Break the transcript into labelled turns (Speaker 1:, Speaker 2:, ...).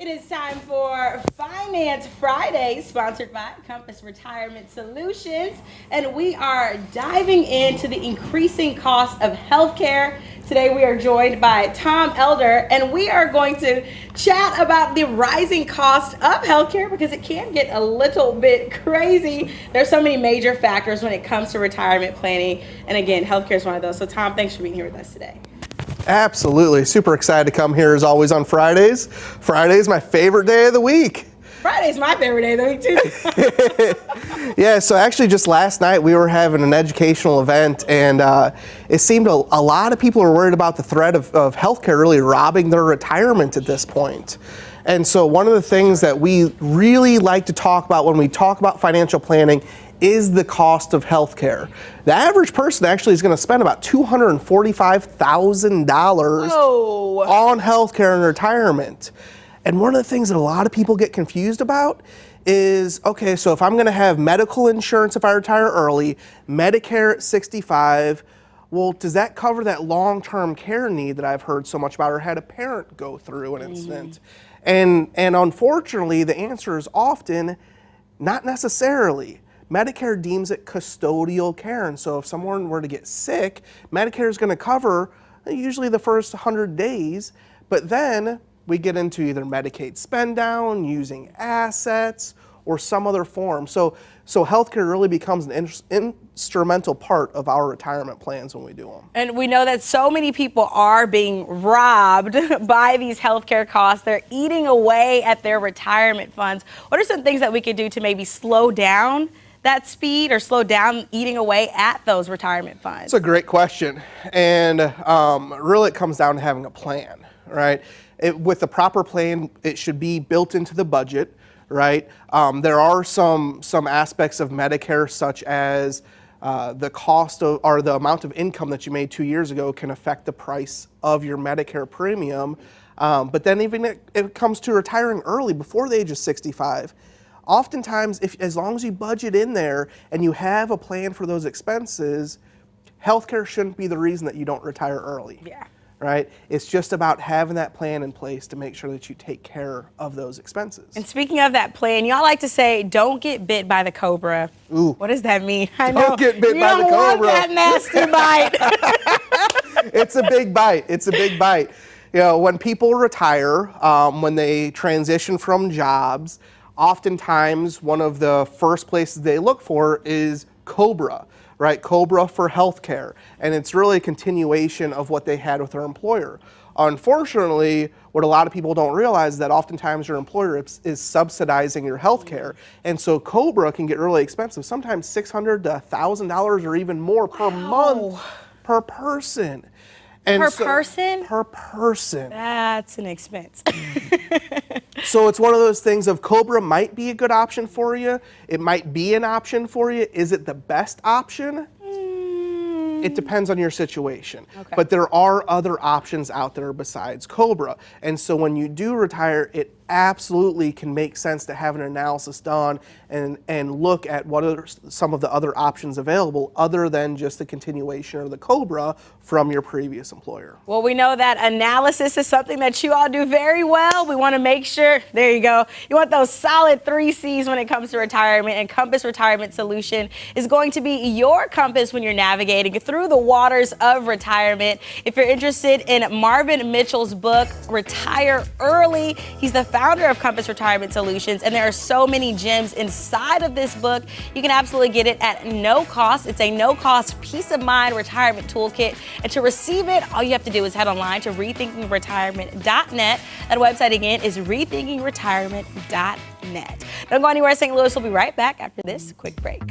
Speaker 1: It is time for Finance Friday, sponsored by Compass Retirement Solutions. And we are diving into the increasing cost of healthcare. Today we are joined by Tom Elder, and we are going to chat about the rising cost of healthcare because it can get a little bit crazy. There's so many major factors when it comes to retirement planning. And again, healthcare is one of those. So Tom, thanks for being here with us today.
Speaker 2: Absolutely. Super excited to come here as always on Fridays. Friday's my favorite day of the week.
Speaker 1: Friday's my favorite day of the week too.
Speaker 2: Yeah, so actually just last night we were having an educational event, and it seemed a lot of people are worried about the threat of healthcare really robbing their retirement at this point. And so one of the things that we really like to talk about when we talk about financial planning is the cost of healthcare. The average person actually is going to spend about $245,000 on healthcare in retirement. And one of the things that a lot of people get confused about is, okay, so if I'm going to have medical insurance if I retire early, Medicare at 65, well, does that cover that long-term care need that I've heard so much about or had a parent go through an incident? And unfortunately, the answer is often not necessarily. Medicare deems it custodial care, and so if someone were to get sick, Medicare is going to cover usually the first 100 days, but then we get into either Medicaid spend down, using assets, or some other form. So healthcare really becomes an instrumental part of our retirement plans when we do them.
Speaker 1: And we know that so many people are being robbed by these healthcare costs. They're eating away at their retirement funds. What are some things that we could do to maybe slow down that speed or slow down eating away at those retirement funds?
Speaker 2: It's a great question. And really it comes down to having a plan, right? With the proper plan, it should be built into the budget, right? There are some aspects of Medicare, such as the cost of, or the amount of income that you made 2 years ago can affect the price of your Medicare premium. But then even it comes to retiring early before the age of 65. Oftentimes, as long as you budget in there and you have a plan for those expenses, healthcare shouldn't be the reason that you don't retire early.
Speaker 1: Yeah.
Speaker 2: Right? It's just about having that plan in place to make sure that you take care of those expenses.
Speaker 1: And speaking of that plan, y'all like to say, don't get bit by the cobra.
Speaker 2: Ooh.
Speaker 1: What does that mean? I
Speaker 2: know. Don't get bit by the cobra.
Speaker 1: You don't want that nasty bite.
Speaker 2: It's a big bite. It's a big bite. You know, when people retire, when they transition from jobs, oftentimes one of the first places they look for is COBRA, right? COBRA for healthcare. And it's really a continuation of what they had with their employer. Unfortunately, what a lot of people don't realize is that oftentimes your employer is subsidizing your healthcare. And so COBRA can get really expensive, sometimes $600 to $1,000 or even more per month per person. And
Speaker 1: per person?
Speaker 2: Per person.
Speaker 1: That's an expense.
Speaker 2: So it's one of those things of COBRA might be a good option for you. It might be an option for you. Is it the best option? It depends on your situation. Okay. But there are other options out there besides COBRA. And so when you do retire, it absolutely can make sense to have an analysis done and look at what are some of the other options available other than just the continuation of the COBRA from your previous employer.
Speaker 1: Well, we know that analysis is something that you all do very well. We want to make sure, there you go, you want those solid 3 C's when it comes to retirement, and Compass Retirement Solution is going to be your compass when you're navigating through the waters of retirement. If you're interested in Marvin Mitchell's book, Retire Early, he's the founder of Compass Retirement Solutions, and there are so many gems inside of this book. You can absolutely get it at no cost. It's a no-cost peace of mind retirement toolkit, and to receive it, all you have to do is head online to rethinkingretirement.net. That website again is rethinkingretirement.net. Don't go anywhere, St. Louis. We'll be right back after this quick break.